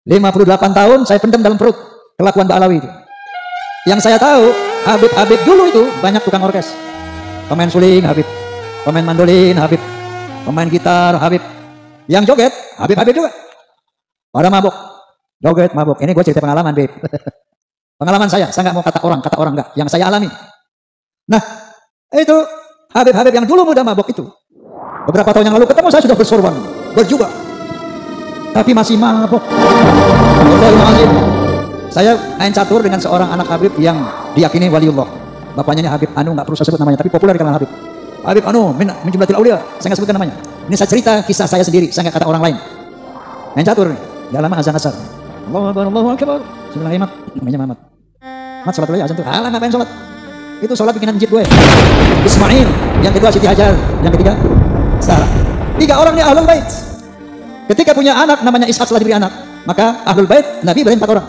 58 tahun saya pendam dalam perut kelakuan Mbak Alawi itu. Yang saya tahu, Habib dulu itu banyak tukang orkes. Pemain suling Habib, pemain mandolin Habib, pemain gitar Habib. Yang joget Habib juga. Pada mabok, joget mabok. Ini gue cerita pengalaman, Beb. Pengalaman saya nggak mau kata orang nggak. Yang saya alami. Nah, itu Habib yang dulu muda mabok itu. Beberapa tahun yang lalu ketemu saya sudah bersorban, berjubah, tapi masih mabok. Saya main catur dengan seorang anak Habib yang diyakini waliullah. Bapaknya ini Habib Anu, nggak perlu saya sebut namanya, tapi populer di kalangan Habib. Habib Anu min jumlatil aulia, saya nggak sebutkan namanya. Ini saya cerita kisah saya sendiri, saya nggak kata orang lain. Main catur nih, nggak lama azan asar. Allahu akbar. Bismillahirrahmanirrahim. Namanya Muhammad. Mat sholat dulu ya azan tuh. Alah ngapain sholat? Itu sholat bikinan masjid gue. Ismail, yang kedua Siti Hajar, yang ketiga Sarah. 3 orang ini ahlul bait. Ketika punya anak namanya Ishak setelah diberi anak, maka ahlul bait Nabi berain 4 orang.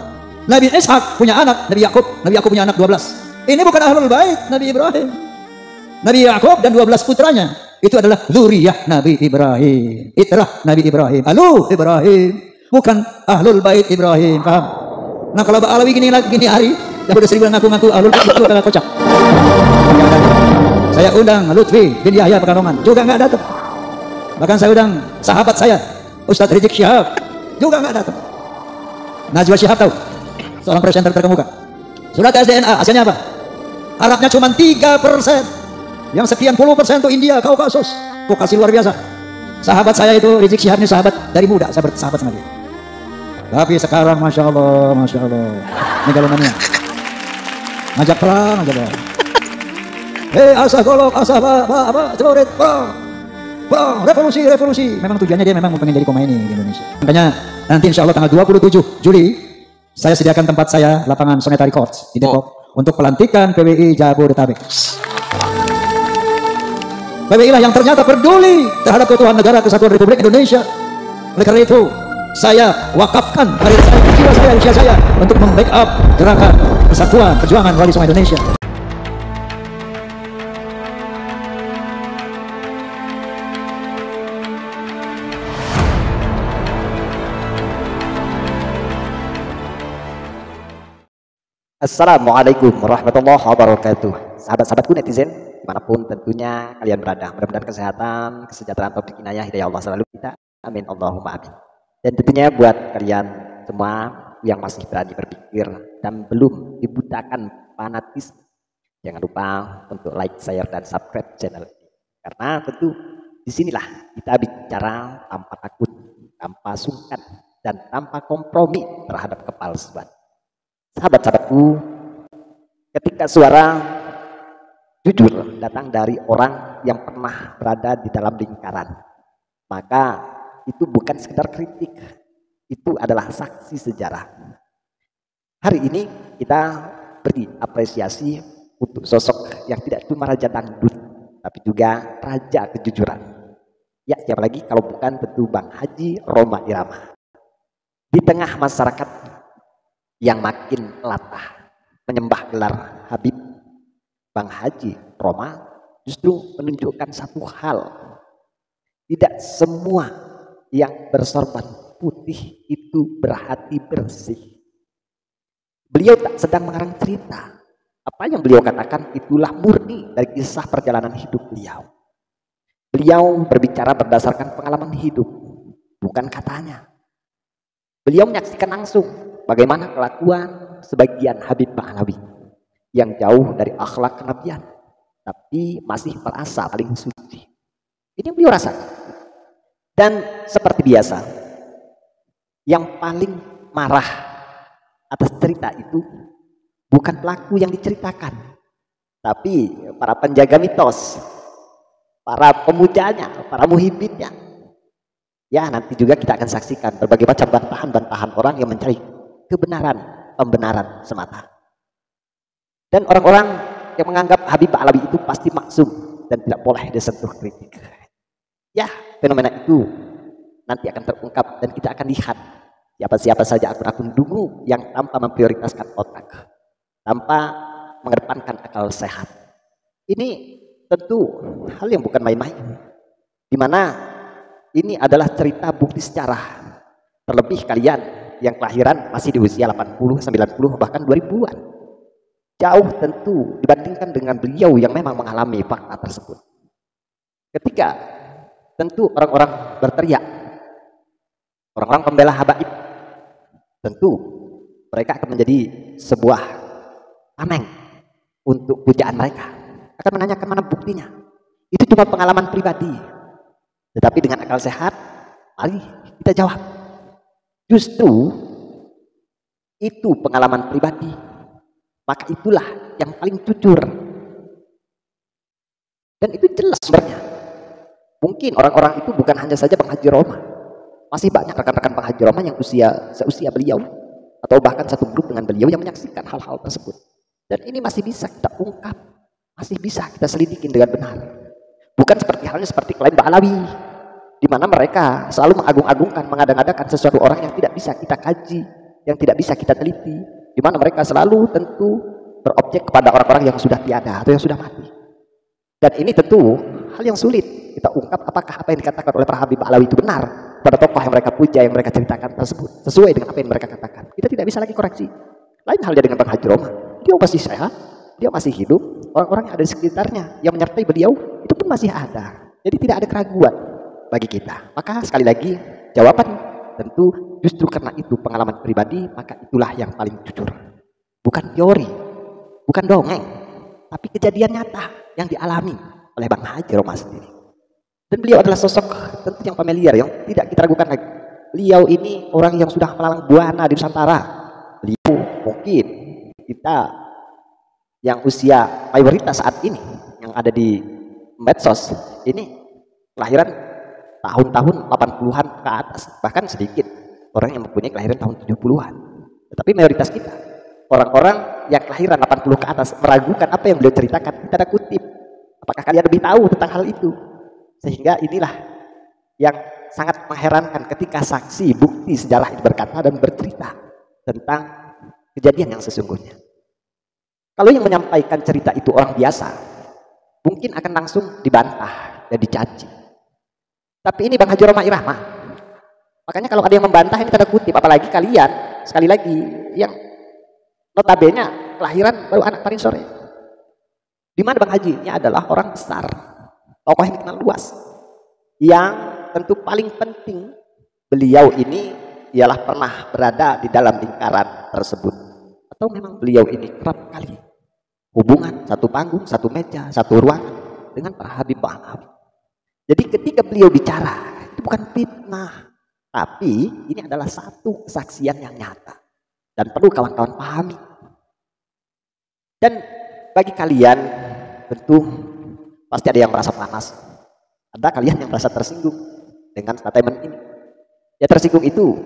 Nabi Ishak punya anak, Nabi Yakub punya anak 12. Ini bukan ahlul bait Nabi Ibrahim. Nabi Yakub dan 12 putranya itu adalah zuriyah Nabi Ibrahim. Itulah Nabi Ibrahim. Alu Ibrahim, bukan ahlul bait Ibrahim. Paham? Nah kalau Mbak Alawi gini hari, yang udah 1000 ngaku-ngaku ahlul bait itu adalah kocak. Saya undang Lutfi bin Yahya Pekalongan, juga nggak datang. Bahkan saya undang sahabat saya, Ustadz Rizik Syihab, juga nggak datang. Najwa Syihab tahu, seorang presenter terkemuka. Sudah tes DNA, hasilnya apa? Arabnya cuma 3%. Yang sekian puluh persen itu India, Kaukasus. Vokasi luar biasa. Sahabat saya itu, Rizik Syihab ini sahabat dari muda, saya bersahabat sama dia. Tapi sekarang Masya Allah, ini golongannya. Ngajak perang aja deh. Asah golok, asah apa, celurit, perang, revolusi. Memang tujuannya dia memang mau pengen jadi Khomeini di Indonesia. Makanya nanti insya Allah tanggal 27 Juli, saya sediakan tempat saya, lapangan Soneta Records di Depok, untuk pelantikan PWI Jabodetabek. PWI lah yang ternyata peduli terhadap keutuhan negara kesatuan Republik Indonesia. Oleh karena itu, saya wakafkan karir saya, jiwa saya, usia saya untuk membackup gerakan persatuan perjuangan Wali Songo Indonesia. Assalamualaikum warahmatullahi wabarakatuh. Sahabat-sahabatku netizen, dimanapun tentunya kalian berada, mudah-mudahan kesehatan, kesejahteraan, taufik inayah, hidayah Allah selalu kita. Amin Allahumma amin. Dan tentunya buat kalian semua yang masih berani berpikir dan belum dibutakan fanatisme, jangan lupa untuk like, share, dan subscribe channel ini. Karena tentu disinilah kita bicara tanpa takut, tanpa sungkan, dan tanpa kompromi terhadap kepalsuan. Sahabat-sahabatku, ketika suara jujur datang dari orang yang pernah berada di dalam lingkaran, maka itu bukan sekedar kritik, itu adalah saksi sejarah. Hari ini kita beri apresiasi untuk sosok yang tidak cuma raja dangdut, tapi juga raja kejujuran. Ya, siapa lagi kalau bukan tentu Bang Haji Rhoma Irama. Di tengah masyarakat yang makin latah menyembah gelar Habib, Bang Haji Rhoma justru menunjukkan satu hal. Tidak semua yang bersorban putih itu berhati bersih. Beliau tak sedang mengarang cerita. Apa yang beliau katakan itulah murni dari kisah perjalanan hidup beliau. Beliau berbicara berdasarkan pengalaman hidup, bukan katanya. Beliau menyaksikan langsung bagaimana kelakuan sebagian Habib Alawi yang jauh dari akhlak kenabian, tapi masih merasa paling suci. Ini yang beliau rasakan. Dan seperti biasa, yang paling marah atas cerita itu bukan pelaku yang diceritakan, tapi para penjaga mitos, para pemujanya, para muhibinnya. Ya, nanti juga kita akan saksikan berbagai macam bantahan-bantahan orang yang mencari pembenaran semata. Dan orang-orang yang menganggap Habib Alawi itu pasti maksum dan tidak boleh disentuh kritik. Ya, fenomena itu nanti akan terungkap dan kita akan lihat siapa-siapa saja akun-akun dungu yang tanpa memprioritaskan otak, tanpa mengedepankan akal sehat. Ini tentu hal yang bukan main-main, di mana ini adalah cerita bukti sejarah. Terlebih kalian yang kelahiran masih di usia 80, 90, bahkan 2000-an. Jauh tentu dibandingkan dengan beliau yang memang mengalami fakta tersebut. Ketika tentu orang-orang berteriak, orang-orang pembela habaib, tentu mereka akan menjadi sebuah tameng untuk pujaan mereka. Akan menanyakan mana buktinya. Itu cuma pengalaman pribadi. Tetapi dengan akal sehat, mari kita jawab. Justru itu pengalaman pribadi. Maka itulah yang paling jujur. Dan itu jelas sebenarnya. Mungkin orang-orang itu bukan hanya saja Bang Haji Roma. Masih banyak rekan-rekan Bang Haji Roma yang seusia beliau. Atau bahkan satu grup dengan beliau yang menyaksikan hal-hal tersebut. Dan ini masih bisa kita ungkap. Masih bisa kita selidikin dengan benar. Bukan halnya seperti klaim Ba'alawi. Di mana mereka selalu mengagung-agungkan, mengada-ngadakan sesuatu orang yang tidak bisa kita kaji. Yang tidak bisa kita teliti. Di mana mereka selalu tentu berobjek kepada orang-orang yang sudah tiada atau yang sudah mati. Dan ini tentu hal yang sulit kita ungkap apakah apa yang dikatakan oleh para Habib Ba'alawi itu benar pada tokoh yang mereka puja, yang mereka ceritakan tersebut sesuai dengan apa yang mereka katakan. Kita tidak bisa lagi koreksi. Lain halnya dengan Bang Haji Roma, dia masih sehat, dia masih hidup, orang-orang yang ada di sekitarnya yang menyertai beliau itu pun masih ada. Jadi tidak ada keraguan bagi kita. Maka sekali lagi jawaban tentu justru karena itu pengalaman pribadi, maka itulah yang paling jujur. Bukan teori, bukan dongeng, tapi kejadian nyata yang dialami oleh Bang Haji Roma sendiri. Dan beliau adalah sosok tentu yang familiar, yang tidak kita ragukan lagi. Beliau ini orang yang sudah melalang buana di Nusantara. Beliau mungkin kita yang usia mayoritas saat ini yang ada di medsos ini kelahiran tahun-tahun 80-an ke atas, bahkan sedikit orang yang mempunyai kelahiran tahun 70-an. Tetapi mayoritas kita orang-orang yang kelahiran 80 ke atas meragukan apa yang beliau ceritakan. Tanda kutip, apakah kalian lebih tahu tentang hal itu? Sehingga inilah yang sangat mengherankan ketika saksi bukti sejarah itu berkata dan bercerita tentang kejadian yang sesungguhnya. Kalau yang menyampaikan cerita itu orang biasa, mungkin akan langsung dibantah dan dicaci. Tapi ini Bang Haji Roma Irama. Makanya kalau ada yang membantah ini tanda kutip, apalagi kalian sekali lagi yang notabene kelahiran baru anak paling sore. Di mana Bang Haji ini adalah orang besar, tokoh yang dikenal luas, yang tentu paling penting beliau ini ialah pernah berada di dalam lingkaran tersebut, atau memang beliau ini kerap kali hubungan satu panggung, satu meja, satu ruangan dengan para Habib Ba'alawi. Jadi ketika beliau bicara itu bukan fitnah, tapi ini adalah satu kesaksian yang nyata dan perlu kawan-kawan pahami. Dan bagi kalian tentu pasti ada yang merasa panas, ada kalian yang merasa tersinggung dengan statement ini. Ya, tersinggung itu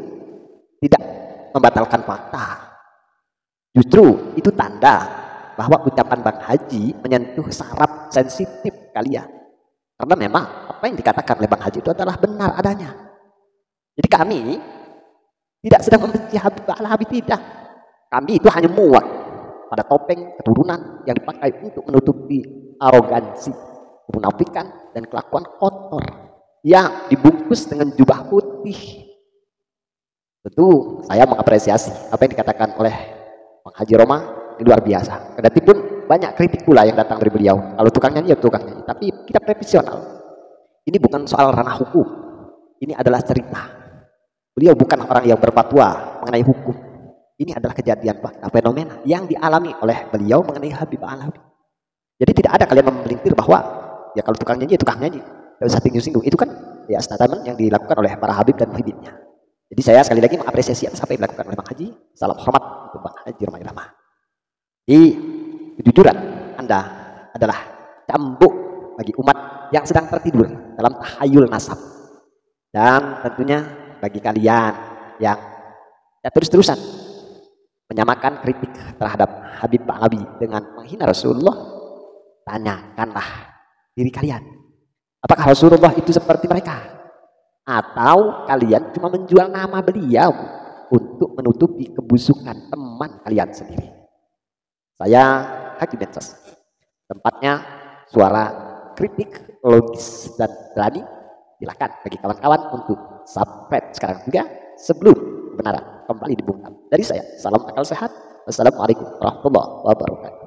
tidak membatalkan fakta, justru itu tanda bahwa ucapan Bang Haji menyentuh saraf sensitif kalian, karena memang apa yang dikatakan oleh Bang Haji itu adalah benar adanya. Jadi kami tidak sedang membenci Habib Ba'alawi, tidak. Kami itu hanya muak pada topeng keturunan yang dipakai untuk menutupi arogansi, kemunafikan, dan kelakuan kotor yang dibungkus dengan jubah putih. Tentu saya mengapresiasi apa yang dikatakan oleh Bang Haji Roma, ini luar biasa. Kendati pun banyak kritik pula yang datang dari beliau. Kalau tukang nyanyi ya tukang nyanyi, tapi kita profesional. Ini bukan soal ranah hukum, ini adalah cerita. Beliau bukan orang yang berfatwa mengenai hukum. Ini adalah kejadian fakta, fenomena yang dialami oleh beliau mengenai Habib Ba'alawi. Jadi tidak ada kalian memelintir bahwa ya kalau tukang nyanyi ya tukang nyanyi, tidak usah singgung-singgung. Itu kan ya statement yang dilakukan oleh para Habib dan muhibinnya. Jadi saya sekali lagi mengapresiasi atas apa yang dilakukan oleh Bang Haji. Salam hormat untuk Bang Haji Roma Irama. Jadi kejujuran Anda adalah cambuk bagi umat yang sedang tertidur dalam tahayul nasab. Dan tentunya bagi kalian yang ya terus-terusan menyamakan kritik terhadap Habib Ba'alawi dengan menghina Rasulullah, tanyakanlah diri kalian, apakah Rasulullah itu seperti mereka? Atau kalian cuma menjual nama beliau untuk menutupi kebusukan teman kalian sendiri? Saya Haji Bensos. Tempatnya suara kritik, logis, dan berani. Silakan bagi kawan-kawan untuk subscribe sekarang juga sebelum kebenaran kembali dibungkam. Dari saya, salam akal sehat. Wassalamualaikum warahmatullahi wabarakatuh.